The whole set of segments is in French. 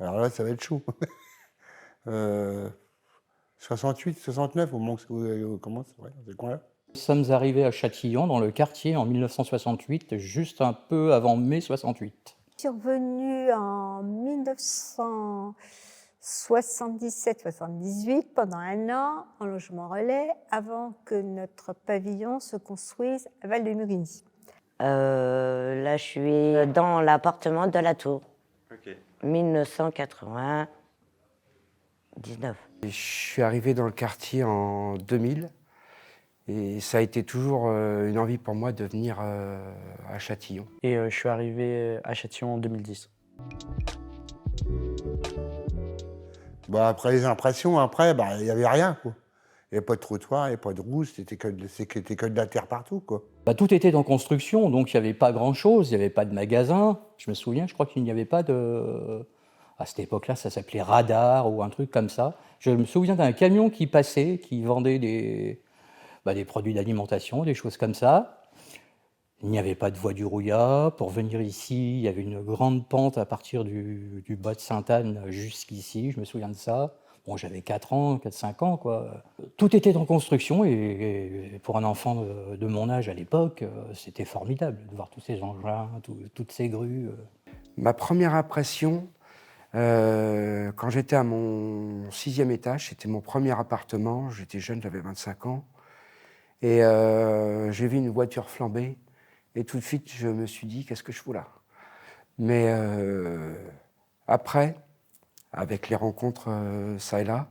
Alors là, ça va être chaud. 68, 69, au moment où on commence, ouais, dans ce coin-là. Nous sommes arrivés à Châtillon, dans le quartier, en 1968, juste un peu avant mai 68. Je suis revenue en 1977-78, pendant un an, en logement relais, avant que notre pavillon se construise à Val-de-Murigny. Là, je suis dans l'appartement de la Tour. Ok. 1999. Je suis arrivé dans le quartier en 2000 et ça a été toujours une envie pour moi de venir à Châtillon. Et je suis arrivé à Châtillon en 2010. Bah, après les impressions, après, bah, il n'y avait rien, quoi. Il n'y avait pas de trottoir, il n'y avait pas de route, c'était que de la terre partout, quoi. Bah, tout était en construction, donc il n'y avait pas grand-chose, il n'y avait pas de magasin. Je me souviens, je crois qu'il n'y avait pas de... À cette époque-là, ça s'appelait radar ou un truc comme ça. Je me souviens d'un camion qui passait, qui vendait des produits d'alimentation, des choses comme ça. Il n'y avait pas de voie du Rouillat. Pour venir ici, il y avait une grande pente à partir du bas de Sainte-Anne jusqu'ici, je me souviens de ça. Bon, j'avais 4-5 ans, quoi. Tout était en construction et pour un enfant de mon âge à l'époque, c'était formidable de voir tous ces engins, toutes ces grues. Ma première impression, quand j'étais à mon 6e étage, c'était mon premier appartement, j'étais jeune, j'avais 25 ans, et j'ai vu une voiture flamber, et tout de suite je me suis dit, qu'est-ce que je fous là? Mais après, avec les rencontres ça et là,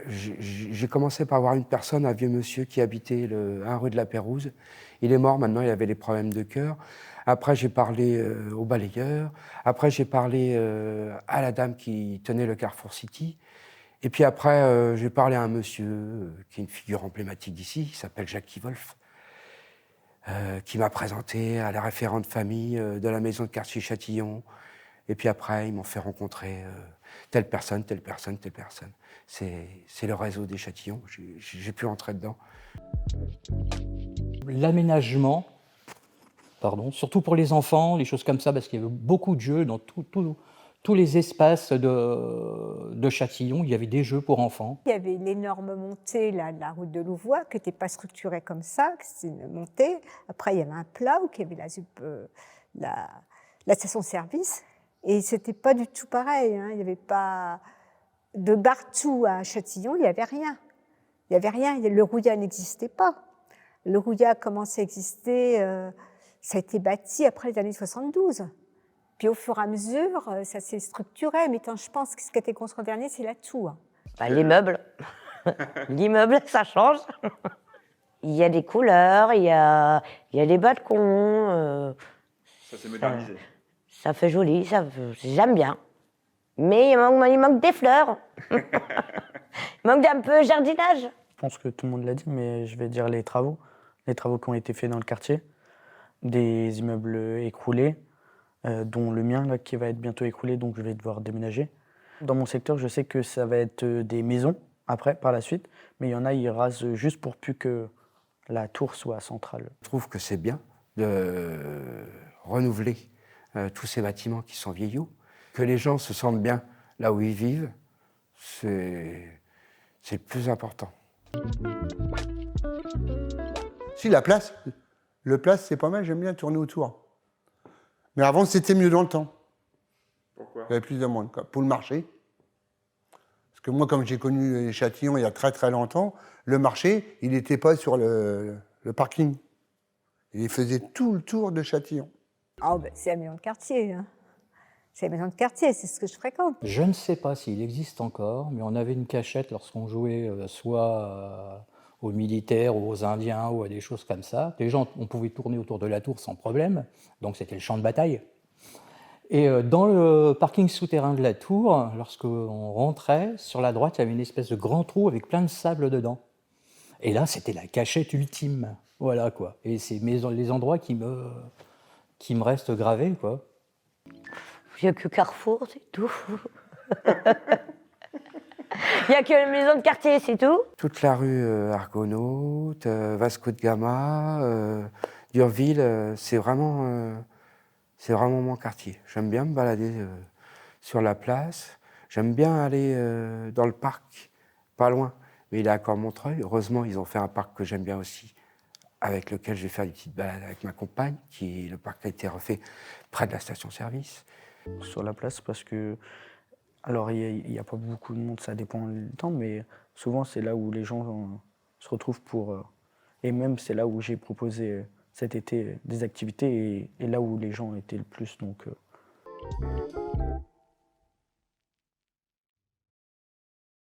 j'ai commencé par voir une personne, un vieux monsieur qui habitait le 1 rue de la Pérouse. Il est mort maintenant, il avait des problèmes de cœur. Après, j'ai parlé au balayeur. Après, j'ai parlé à la dame qui tenait le Carrefour City. Et puis après, j'ai parlé à un monsieur qui est une figure emblématique d'ici, qui s'appelle Jacques Wolf, qui m'a présenté à la référente famille de la maison de quartier Châtillon. Et puis après, ils m'ont fait rencontrer telle personne, telle personne, telle personne. C'est le réseau des Châtillons, j'ai pu entrer dedans. L'aménagement, surtout pour les enfants, les choses comme ça, parce qu'il y avait beaucoup de jeux dans tous les espaces de Châtillon, il y avait des jeux pour enfants. Il y avait l'énorme montée là, de la route de Louvois, qui n'était pas structurée comme ça, que c'était une montée. Après, il y avait un plat où il y avait la station-service. Et c'était pas du tout pareil, hein. Il n'y avait pas de Bartou à Châtillon, il n'y avait rien. Il n'y avait rien, le Rouillat n'existait pas. Le Rouillat a commencé à exister, ça a été bâti après les années 72. Puis au fur et à mesure, ça s'est structuré, mais je pense que ce qui a été construit en dernier, c'est la tour. Bah, l'immeuble. L'immeuble, ça change. Il y a des couleurs, il y a des balcons. Ça s'est modernisé. Ça fait joli, j'aime bien. Mais il manque des fleurs. Il manque d'un peu jardinage. Je pense que tout le monde l'a dit, mais je vais dire les travaux. Les travaux qui ont été faits dans le quartier. Des immeubles écroulés, dont le mien là, qui va être bientôt écroulé, donc je vais devoir déménager. Dans mon secteur, je sais que ça va être des maisons, après, par la suite. Mais il y en a, ils rasent juste pour plus que la tour soit centrale. Je trouve que c'est bien de renouveler tous ces bâtiments qui sont vieillots, que les gens se sentent bien là où ils vivent, c'est le plus important. Si, la place, c'est pas mal, j'aime bien tourner autour. Mais avant, c'était mieux dans le temps. Pourquoi? Il y avait plus de monde, quoi. Pour le marché. Parce que moi, comme j'ai connu les Châtillons il y a très très longtemps, le marché, il n'était pas sur le parking. Il faisait tout le tour de Châtillon. Oh, ben, c'est la maison de quartier. Hein. C'est la maison de quartier, c'est ce que je fréquente. Je ne sais pas s'il existe encore, mais on avait une cachette lorsqu'on jouait soit aux militaires ou aux Indiens ou à des choses comme ça. Les gens, on pouvait tourner autour de la tour sans problème, donc c'était le champ de bataille. Et dans le parking souterrain de la tour, lorsqu'on rentrait, sur la droite, il y avait une espèce de grand trou avec plein de sable dedans. Et là, c'était la cachette ultime. Voilà, quoi. Et c'est les endroits qui me restent gravés, quoi. Il n'y a que Carrefour, c'est tout. Il n'y a que la maison de quartier, c'est tout. Toute la rue Argonaute, Vasco de Gama, Durville, c'est vraiment mon quartier. J'aime bien me balader sur la place. J'aime bien aller dans le parc, pas loin, mais il est à Cormontreuil. Heureusement, ils ont fait un parc que j'aime bien aussi, avec lequel je vais faire des petites balades avec ma compagne, le parc a été refait près de la station-service. Sur la place parce que, alors il y a pas beaucoup de monde, ça dépend du temps, mais souvent c'est là où les gens se retrouvent et même c'est là où j'ai proposé cet été des activités et là où les gens étaient le plus. Donc,